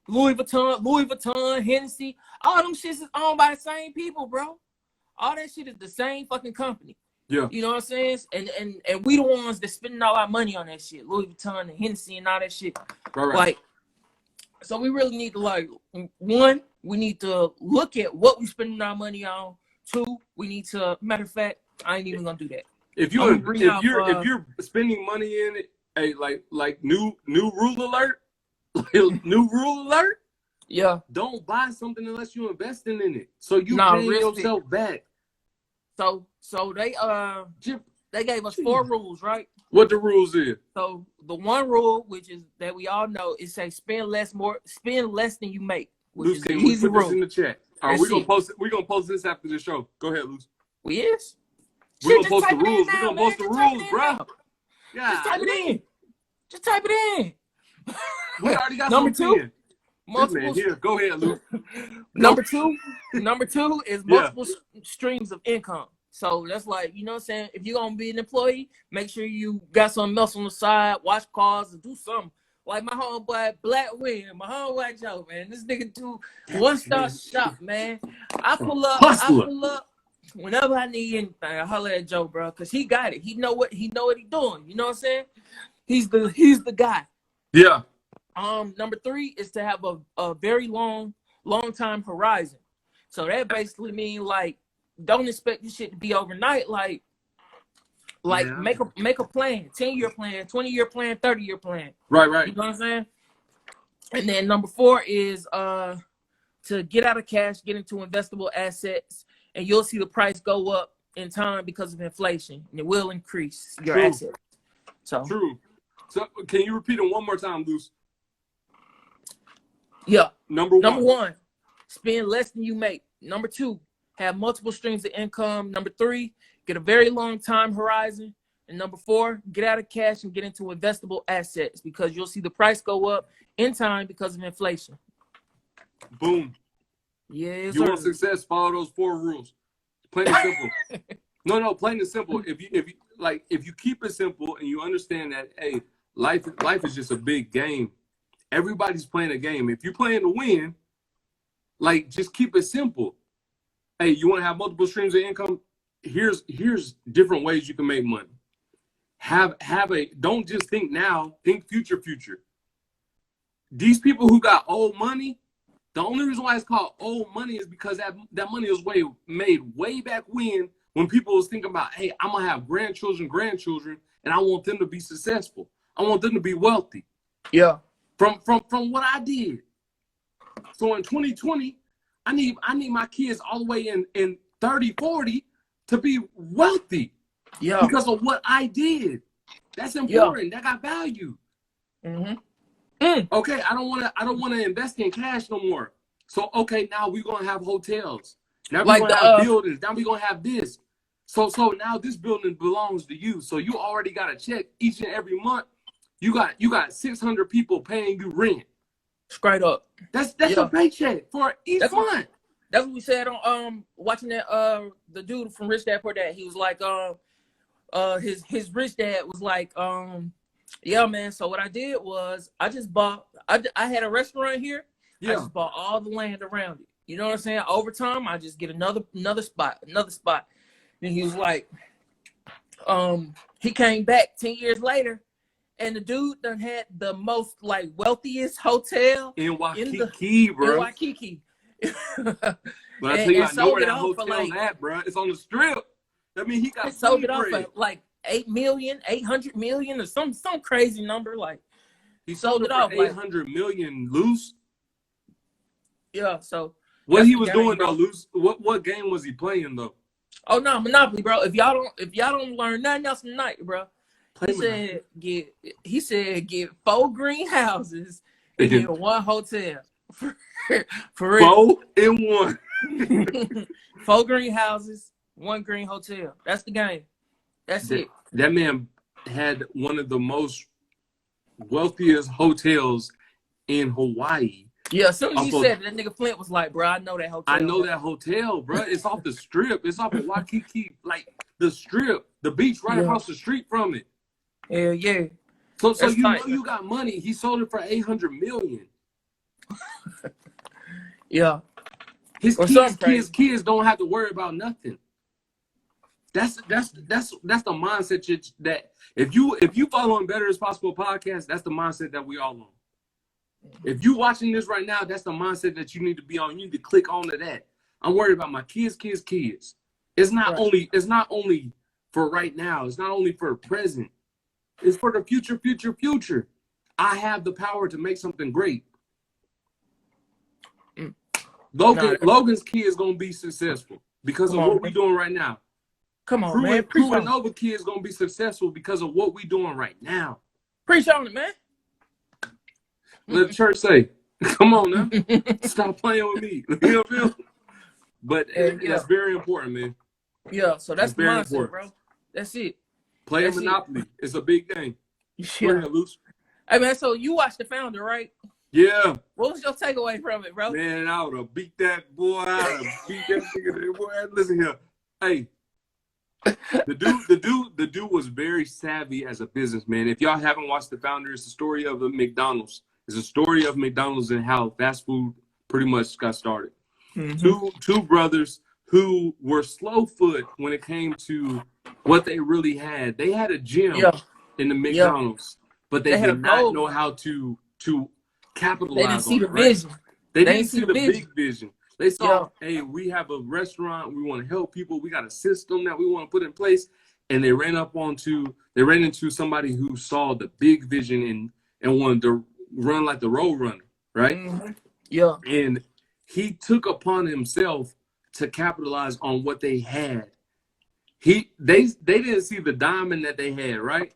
Louis Vuitton, Hennessy, all them shits is owned by the same people, bro. All that shit is the same fucking company. Yeah. You know what I'm saying? And we the ones that spending all our money on that shit. Louis Vuitton and Hennessy and all that shit. Right. Like, so we really need to, like, one, we need to look at what we spending our money on. Two, we need to, matter of fact, I ain't even gonna do that. If you're spending money in it, hey, like new rule alert. New rule alert. Yeah. Don't buy something unless you're investing in it. So you pay yourself back. So they gave us 4 rules, right? What the rules is? So the one rule, which is that we all know, is say spend less than you make. which Luce, is can an we easy put this rule. in the chat? All right, we're gonna post it. We're gonna post this after the show. Go ahead, Luce. We is. We're Shit, gonna post the type it in rules. now, We're gonna man. post the Just type it rules, in bro. now. Yeah. Just type it in. Just type it in. We already got Number something two. in. Multiple. Here, go ahead, Luke. Number two is Yeah. multiple streams of income. So that's like, you know what I'm saying? If you're gonna be an employee, make sure you got something else on the side, watch cars and do something. Like my homeboy Black Win, my homeboy Joe, man. This nigga do one-stop shop, man. I pull up whenever I need anything. I holler at Joe, bro, because he got it. He know what he doing. You know what I'm saying? He's the guy. Yeah. Number 3 is to have a very long time horizon. So that basically means like don't expect this shit to be overnight. Like Yeah. make a plan, 10-year plan, 20-year plan, 30-year plan. Right. You know what I'm saying? And then number 4 is to get out of cash, get into investable assets, and you'll see the price go up in time because of inflation, and it will increase your assets. So true. So can you repeat it one more time, Luce? Yeah. Number 1, spend less than you make. Number 2, have multiple streams of income. Number 3, get a very long time horizon. And number 4, get out of cash and get into investable assets because you'll see the price go up in time because of inflation. Boom. Yes, you want success, follow those 4 rules. Plain and simple. No, plain and simple. If you keep it simple and you understand that, hey, life is just a big game. Everybody's playing a game. If you're playing to win, like just keep it simple. Hey, you want to have multiple streams of income? Here's different ways you can make money. Don't just think now, think future. These people who got old money, the only reason why it's called old money is because that money was made way back when people was thinking about, hey, I'm gonna have grandchildren, and I want them to be successful. I want them to be wealthy. Yeah. From what I did. So in 2020, I need my kids all the way in 30, 40 to be wealthy. Yeah. Because of what I did. That's important. That got value. Mm-hmm. Okay, I don't wanna invest in cash no more. So okay, now we're gonna have hotels. Now we're gonna have buildings. Now we're gonna have this. So now this building belongs to you. So you already got a check each and every month. You got 600 people paying you rent. Straight up. That's a paycheck for each month. That's what we said on watching that the dude from Rich Dad Poor Dad. He was like his rich dad was like yeah, man. So what I did was I just bought I had a restaurant here. Yeah. I just bought all the land around it. You know what I'm saying? Over time, I just get another spot. And he was like, he came back 10 years later, and the dude done had the most like wealthiest hotel in Waikiki, bro. In Waikiki. But I tell you, I know where that hotel's at, bro. It's on the strip. That means he got sold it off for like 8 million, 800 million, or some crazy number. Like he sold it off 800 million loose. Yeah. So what he was doing though, loose. What game was he playing though? Oh no, Monopoly, bro. If y'all don't learn nothing else tonight, bro. He said get 4 greenhouses and get 1 hotel. For real. 4 in 1. 4 greenhouses, 1 green hotel. That's the game. That's it. That man had one of the most wealthiest hotels in Hawaii. Yeah, as soon as you said that nigga Flint was like, bro, I know that hotel. I know that hotel, bro. It's off the strip. It's off of Waikiki, like the strip, the beach right across the street from it. Hell yeah. So you know you got money. He sold it for 800 million. Yeah. His kids don't have to worry about nothing. That's the mindset that if you follow on Better As Possible podcast, that's the mindset that we all on. If you watching this right now, that's the mindset that you need to be on. You need to click on to that. I'm worried about my kids. It's not only for right now. It's not only for present. It's for the future. I have the power to make something great. Logan's kid is gonna be successful because of what we're doing right now. Come on, man. Proven Nova kid is gonna be successful because of what we're doing right now. Preach on it, man. Let the church say. Come on now. Stop playing with me. You know what I mean? But that's very important, man. Yeah, so that's the mindset, bro. That's it. Play a Monopoly. It's a big game. Yeah. Loose. Hey, man, so you watched The Founder, right? Yeah. What was your takeaway from it, bro? Man, I would have beat that boy. I would have beat that nigga. Boy, listen here. Hey, the dude was very savvy as a businessman. If y'all haven't watched The Founder, it's the story of the McDonald's. It's a story of McDonald's and how fast food pretty much got started. Mm-hmm. Two brothers who were slow foot when it came to what they really had. They had a gym in the McDonald's, but they did not know how to capitalize. They didn't see the vision. They didn't see the big vision. They saw, hey, we have a restaurant. We want to help people. We got a system that we want to put in place. And they ran into somebody who saw the big vision and wanted to run like the road runner, right? Mm-hmm. Yeah. And he took upon himself to capitalize on what they had. They didn't see the diamond that they had, right?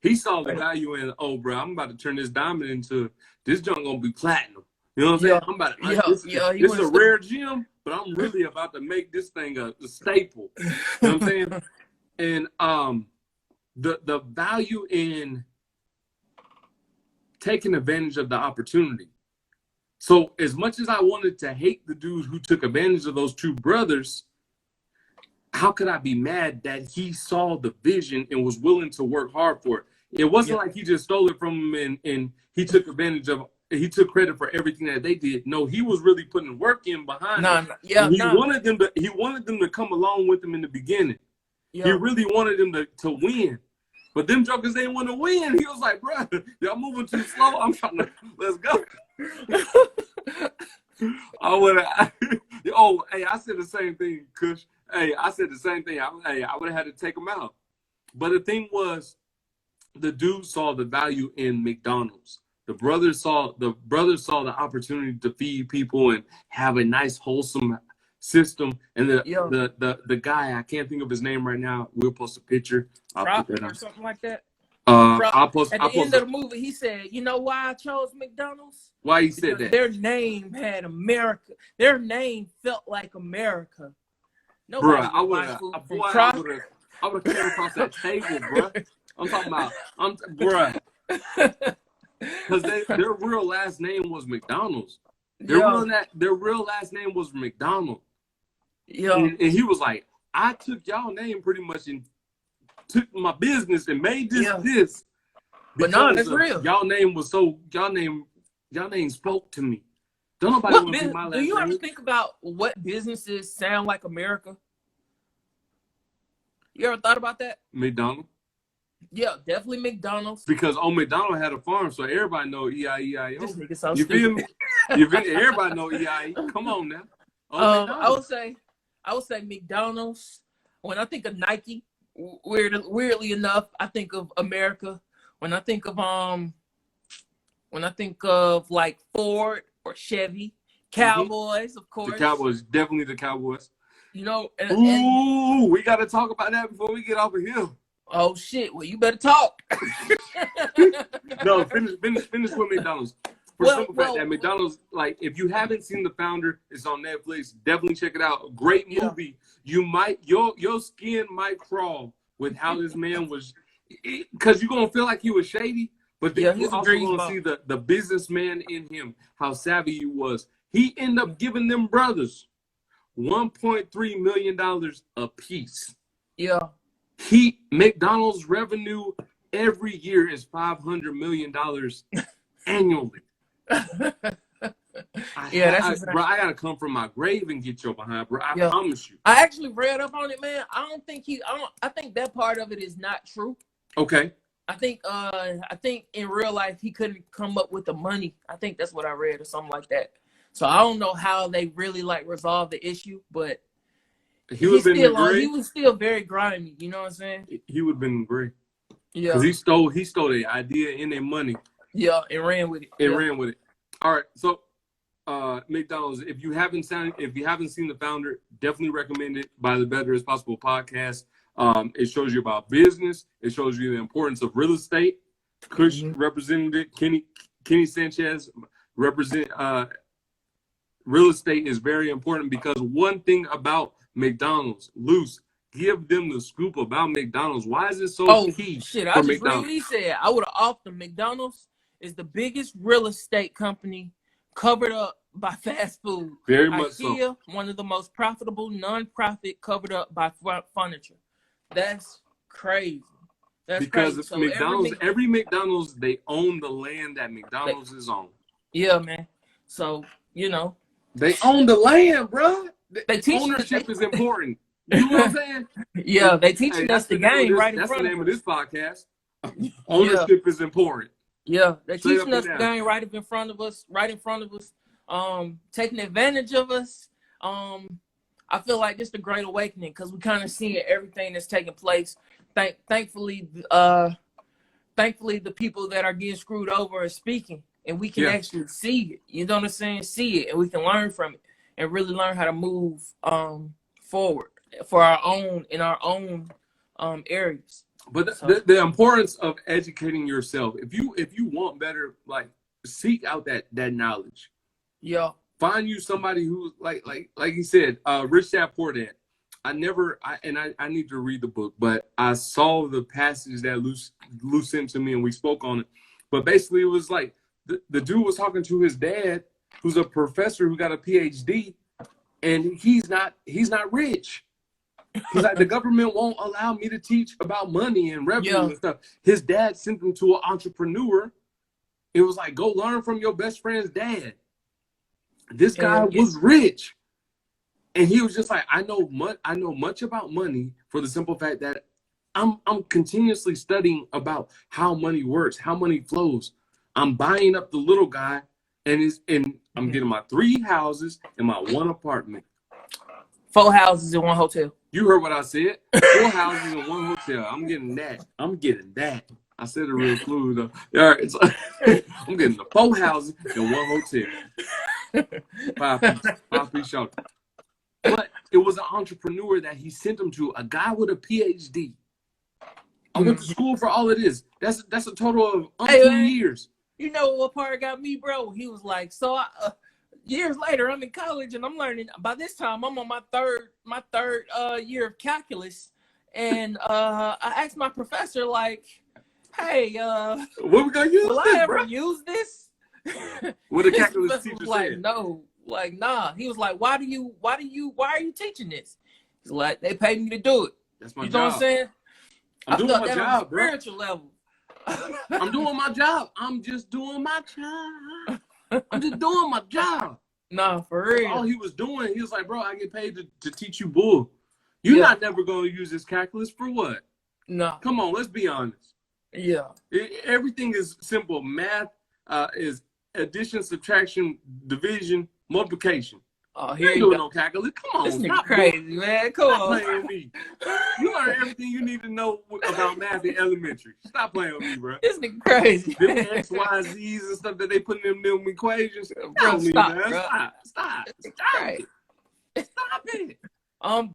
He saw the value in, oh, bro, I'm about to turn this diamond into, this junk gonna be platinum. You know what I'm saying? I'm about to, this is a rare gem, but I'm really about to make this thing a staple. You know what I'm saying? And the value in taking advantage of the opportunity. So as much as I wanted to hate the dude who took advantage of those two brothers, how could I be mad that he saw the vision and was willing to work hard for it? It wasn't like he just stole it from him and he took took credit for everything that they did. No, he was really putting work in behind it. He wanted them to come along with him in the beginning. Yeah. He really wanted them to win. But them jokers didn't want to win. He was like, bro, y'all moving too slow. I'm trying to, let's go. I said the same thing, Kush. Hey, I said the same thing. I would have had to take him out. But the thing was, the dude saw the value in McDonald's. The brothers saw the opportunity to feed people and have a nice, wholesome system. And the guy, I can't think of his name right now. We'll post a picture. Profit or something like that. At the end of the movie, he said, "You know why I chose McDonald's? Why he said that? Their name had America. Their name felt like America." Bruh, I would have came across that table, bruh. I'm talking about, bruh. Because their real last name was McDonald's. Their real last name was McDonald. Yeah. And he was like, I took y'all name pretty much and took my business and made this. But no, that's real. Y'all name spoke to me. Don't nobody want to be my last name. Do you ever think about what businesses sound like America? You ever thought about that? McDonald's. Yeah, definitely McDonald's. Because old McDonald had a farm, so everybody know E-I-E-I-O. This nigga so you feel me? Everybody know E-I-E. Come on now. I would say McDonald's. When I think of Nike, weirdly enough, I think of America. When I think of like Ford or Chevy, Cowboys, of course. The Cowboys, definitely the Cowboys. You know, we got to talk about that before we get off of here. Oh shit! Well, you better talk. No, finish with McDonald's. For simple fact that McDonald's, like, if you haven't seen The Founder, it's on Netflix. Definitely check it out. Great movie. You might your skin might crawl with how this man was, because you're gonna feel like he was shady, but then you're also gonna see the businessman in him, how savvy he was. He ended up giving them brothers $1.3 million a piece. Yeah. McDonald's revenue every year is $500 million annually. Bro, I gotta come from my grave and get your behind, bro. I promise you. I actually read up on it, man. I think that part of it is not true. Okay. I think in real life he couldn't come up with the money. I think that's what I read or something like that. So I don't know how they really resolved the issue, but he was still very grimy. You know what I'm saying? He would have been great. Yeah. Because he stole their idea and their money. Yeah, and ran with it. Ran with it. All right, so McDonald's. If you haven't seen The Founder, definitely recommend it. By the Better as Possible podcast. It shows you about business. It shows you the importance of real estate. Kush represented it. Kenny Sanchez represent real estate is very important, because one thing about McDonald's, Luce, give them the scoop about McDonald's. Why is it so key shit, for I just McDonald's? read what he said. I would have off them. McDonald's is the biggest real estate company covered up by fast food. Very much IKEA, so. one of the most profitable non-profit covered up by furniture. That's crazy. That's because crazy. So McDonald's, every McDonald's, they own the land that McDonald's is on. Yeah, man. So, you know. They own the land, bro. They teach ownership is important. You know what I'm saying? Yeah, they teaching us the game right in front of us. That's the name of this podcast. Ownership is important. Yeah, they're teaching us the game right in front of us, taking advantage of us. I feel like this is the Great Awakening, because we kind of seeing everything that's taking place. Thankfully, the people that are getting screwed over are speaking, and we can actually see it. You know what I'm saying? See it, and we can learn from it, and really learn how to move forward for our own areas. But the importance of educating yourself. If you want better, like, seek out that knowledge. Yeah. Find you somebody who like he said, Rich Dad Poor Dad. I need to read the book, but I saw the passage that Lou sent to me, and we spoke on it. But basically, it was like the dude was talking to his dad, who's a professor who got a PhD, and he's not rich. He's like, the government won't allow me to teach about money and revenue and stuff. His dad sent him to an entrepreneur. It was like, go learn from your best friend's dad. This guy was rich. And he was just like, I know much about money, for the simple fact that I'm continuously studying about how money works, how money flows. I'm buying up the little guy, and I'm getting my 3 houses and my 1 apartment. 4 houses and 1 hotel. You heard what I said. 4 houses and 1 hotel. I'm getting that. I said it real fluid though. All right, I'm getting the 4 houses and 1 hotel. 5 piece shelter. But it was an entrepreneur that he sent him to, a guy with a PhD. I went to school for all it is. That's a total of 2 years. You know what part got me, bro? He was like, so years later, I'm in college and I'm learning. By this time, I'm on my third year of calculus, and I asked my professor, like, "Hey, what we gonna use? Will I ever use this?" What the calculus teacher like, said? No, like, nah. He was like, why are you teaching this? He's like, they paid me to do it. That's my job. You know what I'm saying? I'm doing my job, bro. Spiritual level. I'm doing my job. I'm just doing my job. I'm just doing my job. Nah, for real. All he was doing, he was like, bro, I get paid to teach you bull. You're not never going to use this calculus for what? No. Come on, let's be honest. Yeah. Everything is simple. Math is addition, subtraction, division, multiplication. Oh, here you doing no calculus. Come on, this nigga crazy, man. Come on. Playing with me. You learn everything you need to know about math in elementary. Stop playing with me, bro. This nigga crazy. Them X, Y, Z's and stuff that they put in them equations. Bro, stop, man. bro. Stop Right. Stop it.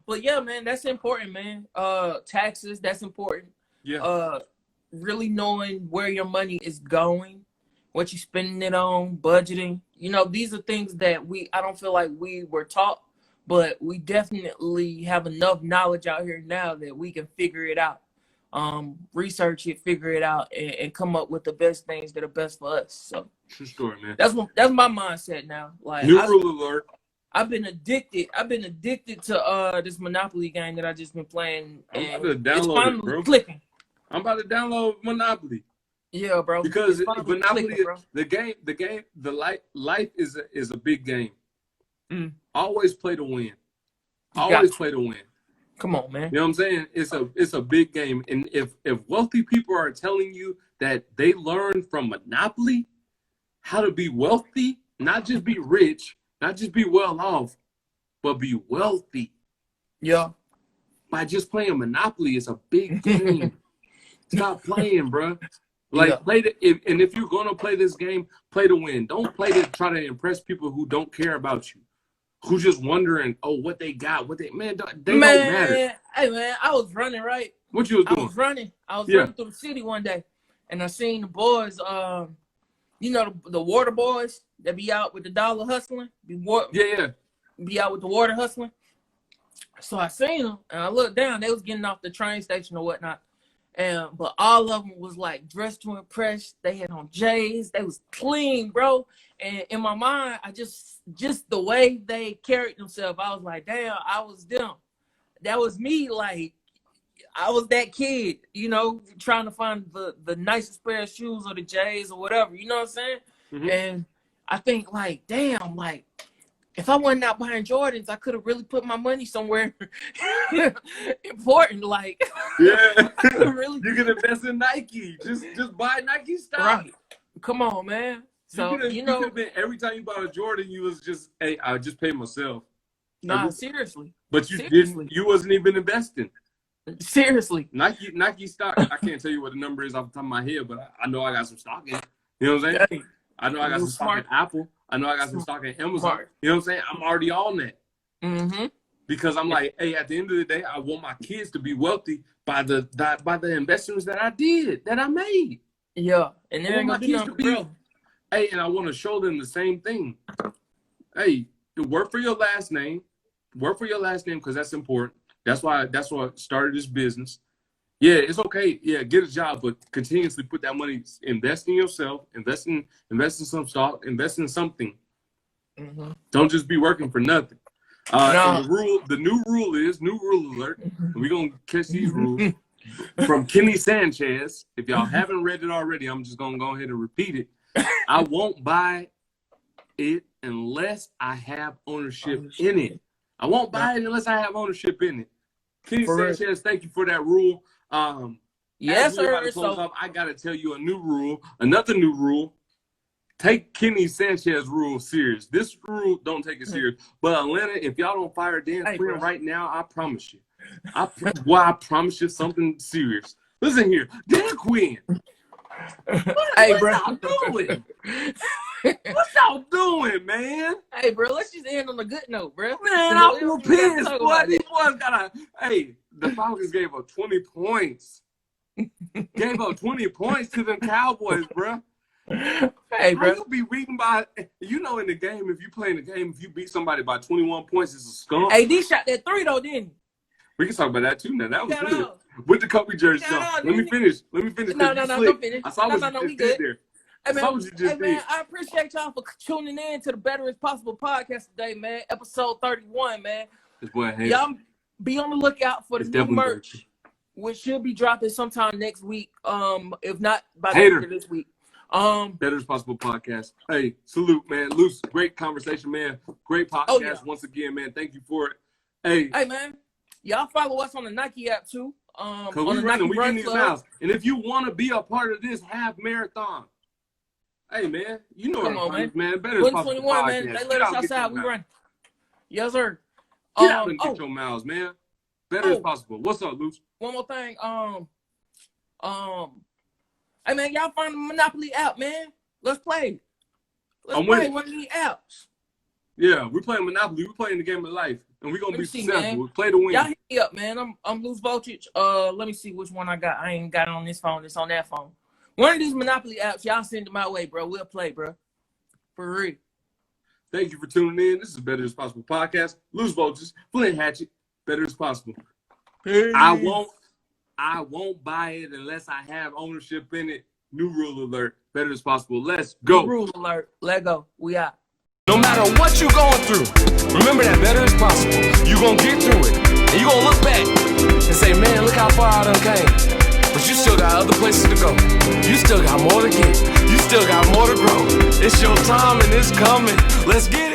But yeah, man, that's important, man. Taxes, that's important. Yeah. Really knowing where your money is going, what you're spending it on, budgeting. You know, these are things that I don't feel like we were taught, but we definitely have enough knowledge out here now that we can figure it out, research it, figure it out, and come up with the best things that are best for us. So true story, man. That's my mindset now. Like, new rule alert. I've been addicted to this Monopoly game that I just been playing. I'm about to download it, bro. Clicking. I'm about to download Monopoly. Yeah, bro. Because Monopoly, life is a big game. Always play to win. Always play to win. Come on, man. You know what I'm saying? It's a big game. And if wealthy people are telling you that they learned from Monopoly how to be wealthy, not just be rich, not just be well off, but be wealthy. Yeah. By just playing Monopoly, it's a big game. Stop playing, bro. Like, if you're gonna play this game, play to win. Don't play to try to impress people who don't care about you, who just wondering, what they got, they don't matter. Hey, man, I was running, right? What you was doing? I was running through the city one day, and I seen the boys. you know the water boys that be out with the dollar hustling, be out with the water hustling. So I seen them and I looked down. They was getting off the train station or whatnot, but all of them was like dressed to impress. They had on J's. They was clean, bro. And in my mind, I just the way they carried themselves, I was like, damn, I was them. That was me. Like, I was that kid, you know, trying to find the nicest pair of shoes or the J's or whatever, you know what I'm saying? Mm-hmm. And I think, like, damn, like, if I wasn't out buying Jordans, I could have really put my money somewhere important. Like, yeah, really. You can invest in Nike. Just buy Nike stock. Right. Come on, man. So you know, could have been, every time you bought a Jordan, you was just, hey, I just paid myself. Nah, seriously. But you didn't. You wasn't even investing. Seriously. Nike stock. I can't tell you what the number is off the top of my head, but I know I got some stock in. You know what I'm saying? Hey, I know I got some stock in Apple. I know I got some stock in Amazon. Smart. You know what I'm saying? I'm already on that. Mm-hmm. Because I'm like, hey, at the end of the day, I want my kids to be wealthy by the investments that I made. Yeah, and they're gonna do nothing, bro. Hey, and I want to show them the same thing. Hey, work for your last name. Work for your last name because that's important. That's why I started this business. Yeah, it's okay. Yeah, get a job, but continuously put that money, invest in yourself, invest in some stock, invest in something. Mm-hmm. Don't just be working for nothing. And the new rule alert. And we're gonna catch these rules from Kenny Sanchez. If y'all haven't read it already, I'm just gonna go ahead and repeat it. I won't buy it unless I have ownership in it. I won't buy it unless I have ownership in it. Kenny Sanchez, thank you for that rule. Yes, sir. I gotta tell you another new rule. Take Kenny Sanchez rule serious. This rule, don't take it serious. But Atlanta, if y'all don't fire Dan Quinn right now, I promise you. I promise you something serious. Listen here, Dan Quinn. What y'all doing? What y'all doing, man? Hey, bro, let's just end on a good note, bro. Man, I feel pissed, boy. These boys gotta. Hey, the Falcons gave up 20 points. Gave up 20 points to them Cowboys, bro. Hey, bro. How you be beaten by? You know, in the game, if you play in the game, if you beat somebody by 21 points, it's a skunk. Hey, D shot that 3 though, didn't he? We can talk about that too. Now that was good. With the Kobe jersey on. Let me finish. No, don't finish. I saw what you just did there. Hey, man, I appreciate y'all for tuning in to the Better Is Possible podcast today, man. Episode 31, man. Y'all be on the lookout for the new merch, which should be dropping sometime next week. If not by the end of this week. Better Is Possible podcast. Hey, salute, man. Luce, great conversation, man. Great podcast once again, man. Thank you for it. Hey, man. Y'all follow us on the Nike app too. Cause we getting these miles. And if you want to be a part of this half marathon, hey man, you know what I'm man. Better Is Possible podcast. Man. They let us outside. We run. Yes, sir. Get out and get your miles, man. Better Is Possible. What's up, Luce? One more thing. Hey man, y'all find the Monopoly app, man. Let's play. Let's play one of these apps. Yeah, we're playing Monopoly. We're playing the game of life, and we're gonna be successful. We play to win. Y'all hit me up, man. I'm Loose Voltage. Let me see which one I got. I ain't got it on this phone. It's on that phone. One of these Monopoly apps, y'all send it my way, bro. We'll play, bro. For real. Thank you for tuning in. This is Better Is Possible podcast. Loose Voltage, Flint Hatchet. Better Is Possible. Peace. I won't buy it unless I have ownership in it. New rule alert. Better Is Possible. Let's go. New rule alert. Let go. We out. No matter what you're going through, remember that better is possible. You're going to get through it. And you're going to look back and say, man, look how far I done came. But you still got other places to go. You still got more to get. You still got more to grow. It's your time and it's coming. Let's get it.